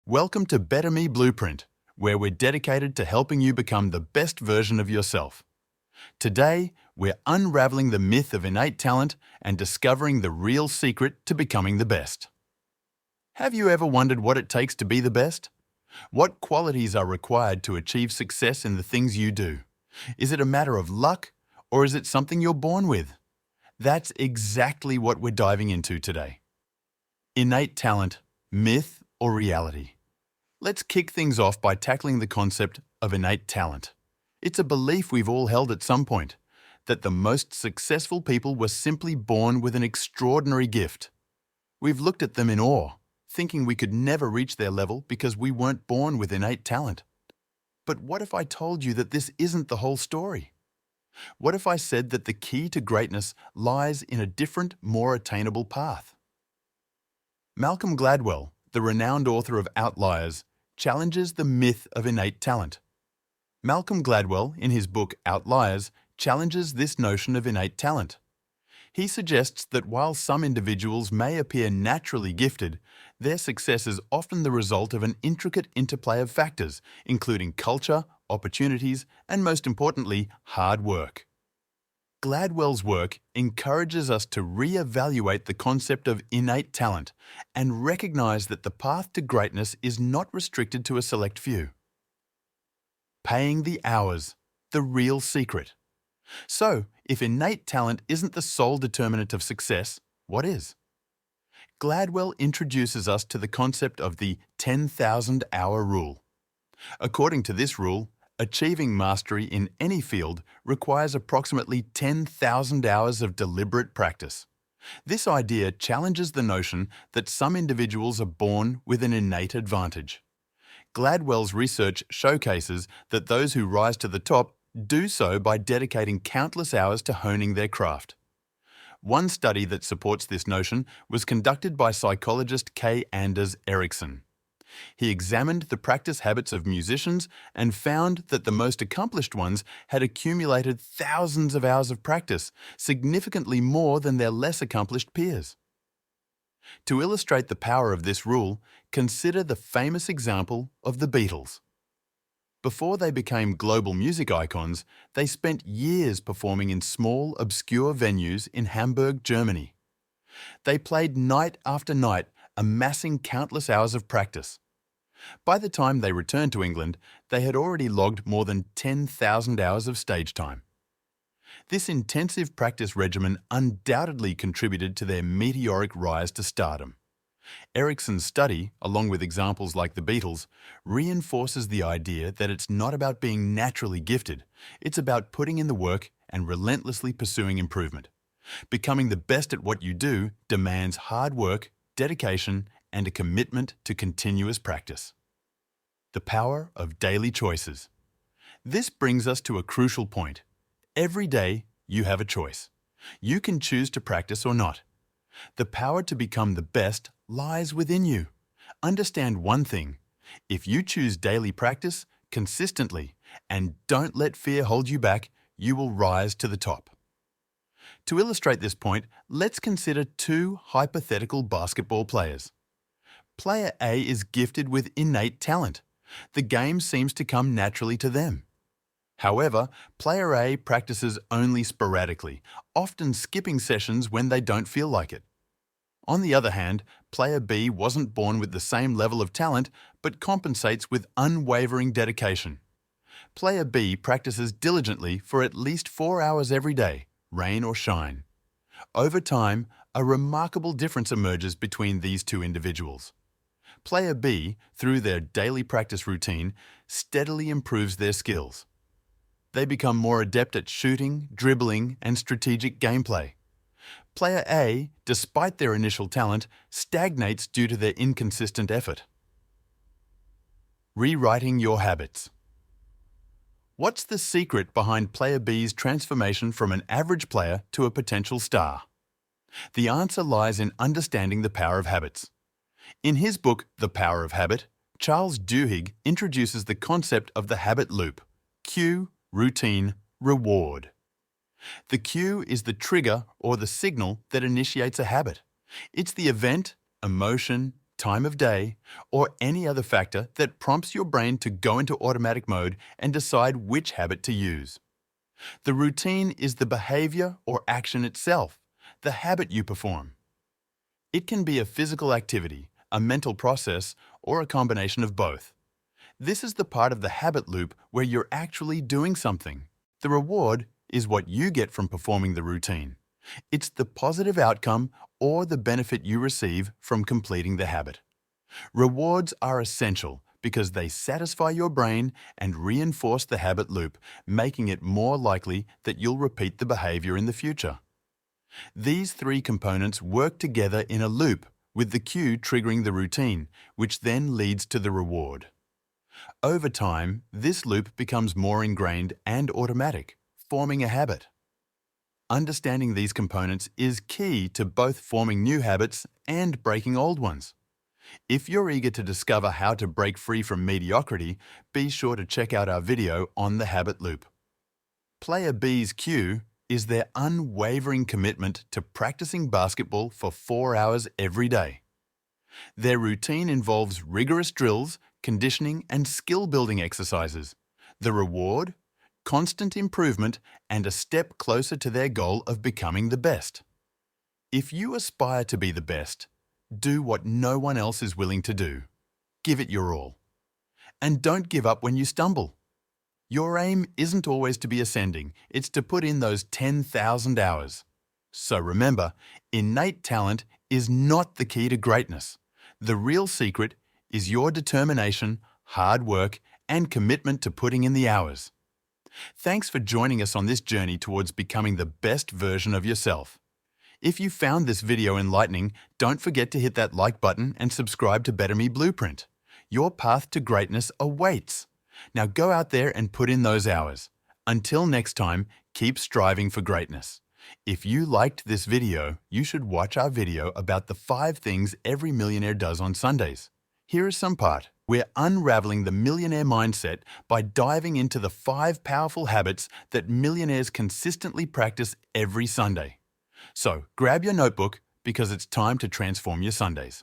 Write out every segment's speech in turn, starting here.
Welcome to Better Me Blueprint, where we're dedicated to helping you become the best version of yourself. Today, we're unraveling the myth of innate talent and discovering the real secret to becoming the best. Have you ever wondered what it takes to be the best? What qualities are required to achieve success in the things you do? Is it a matter of luck, or is it something you're born with? That's exactly what we're diving into today. Innate talent, myth or reality? Let's kick things off by tackling the concept of innate talent. It's a belief we've all held at some point, that the most successful people were simply born with an extraordinary gift. We've looked at them in awe, thinking we could never reach their level because we weren't born with innate talent. But what if I told you that this isn't the whole story? What if I said that the key to greatness lies in a different, more attainable path? Malcolm Gladwell, the renowned author of Outliers, challenges the myth of innate talent. Malcolm Gladwell, in his book Outliers, challenges this notion of innate talent. He suggests that while some individuals may appear naturally gifted, their success is often the result of an intricate interplay of factors, including culture, opportunities, and most importantly, hard work. Gladwell's work encourages us to re-evaluate the concept of innate talent and recognize that the path to greatness is not restricted to a select few. Paying the hours, the real secret. So, if innate talent isn't the sole determinant of success, what is? Gladwell introduces us to the concept of the 10,000-hour rule. According to this rule, achieving mastery in any field requires approximately 10,000 hours of deliberate practice. This idea challenges the notion that some individuals are born with an innate advantage. Gladwell's research showcases that those who rise to the top do so by dedicating countless hours to honing their craft. One study that supports this notion was conducted by psychologist K. Anders Ericsson. He examined the practice habits of musicians and found that the most accomplished ones had accumulated thousands of hours of practice, significantly more than their less accomplished peers. To illustrate the power of this rule, consider the famous example of the Beatles. Before they became global music icons, they spent years performing in small, obscure venues in Hamburg, Germany. They played night after night, amassing countless hours of practice. By the time they returned to England, they had already logged more than 10,000 hours of stage time. This intensive practice regimen undoubtedly contributed to their meteoric rise to stardom. Ericsson's study, along with examples like the Beatles, reinforces the idea that it's not about being naturally gifted, it's about putting in the work and relentlessly pursuing improvement. Becoming the best at what you do demands hard work, dedication, and a commitment to continuous practice. The power of daily choices. This brings us to a crucial point. Every day, you have a choice. You can choose to practice or not. The power to become the best lies within you. Understand one thing. If you choose daily practice, consistently, and don't let fear hold you back, you will rise to the top. To illustrate this point, let's consider two hypothetical basketball players. Player A is gifted with innate talent. The game seems to come naturally to them. However, Player A practices only sporadically, often skipping sessions when they don't feel like it. On the other hand, Player B wasn't born with the same level of talent, but compensates with unwavering dedication. Player B practices diligently for at least 4 hours every day, rain or shine. Over time, a remarkable difference emerges between these two individuals. Player B, through their daily practice routine, steadily improves their skills. They become more adept at shooting, dribbling, and strategic gameplay. Player A, despite their initial talent, stagnates due to their inconsistent effort. Rewriting your habits. What's the secret behind Player B's transformation from an average player to a potential star? The answer lies in understanding the power of habits. In his book, The Power of Habit, Charles Duhigg introduces the concept of the habit loop: cue, routine, reward. The cue is the trigger or the signal that initiates a habit. It's the event, emotion, time of day, or any other factor that prompts your brain to go into automatic mode and decide which habit to use. The routine is the behavior or action itself, the habit you perform. It can be a physical activity, a mental process, or a combination of both. This is the part of the habit loop where you're actually doing something. The reward is what you get from performing the routine. It's the positive outcome or the benefit you receive from completing the habit. Rewards are essential because they satisfy your brain and reinforce the habit loop, making it more likely that you'll repeat the behavior in the future. These three components work together in a loop, with the cue triggering the routine, which then leads to the reward. Over time, this loop becomes more ingrained and automatic, forming a habit. Understanding these components is key to both forming new habits and breaking old ones. If you're eager to discover how to break free from mediocrity, be sure to check out our video on the habit loop. Player B's cue is their unwavering commitment to practicing basketball for 4 hours every day. Their routine involves rigorous drills, conditioning, and skill-building exercises. The reward? Constant improvement and a step closer to their goal of becoming the best. If you aspire to be the best, do what no one else is willing to do. Give it your all. And don't give up when you stumble. Your aim isn't always to be ascending, it's to put in those 10,000 hours. So remember, innate talent is not the key to greatness. The real secret is your determination, hard work, and commitment to putting in the hours. Thanks for joining us on this journey towards becoming the best version of yourself. If you found this video enlightening, don't forget to hit that like button and subscribe to Better Me Blueprint. Your path to greatness awaits. Now go out there and put in those hours. Until next time, keep striving for greatness. If you liked this video, you should watch our video about the 5 things every millionaire does on Sundays. Here is some part. We're unraveling the millionaire mindset by diving into the 5 powerful habits that millionaires consistently practice every Sunday. So grab your notebook because it's time to transform your Sundays.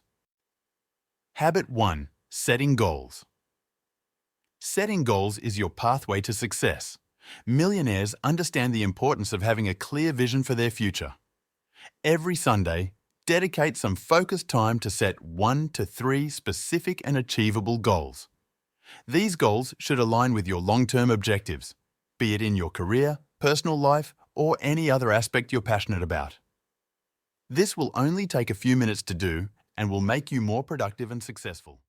Habit 1. Setting goals. Setting goals is your pathway to success. Millionaires understand the importance of having a clear vision for their future. Every Sunday, dedicate some focused time to set 1 to 3 specific and achievable goals. These goals should align with your long-term objectives, be it in your career, personal life, or any other aspect you're passionate about. This will only take a few minutes to do and will make you more productive and successful.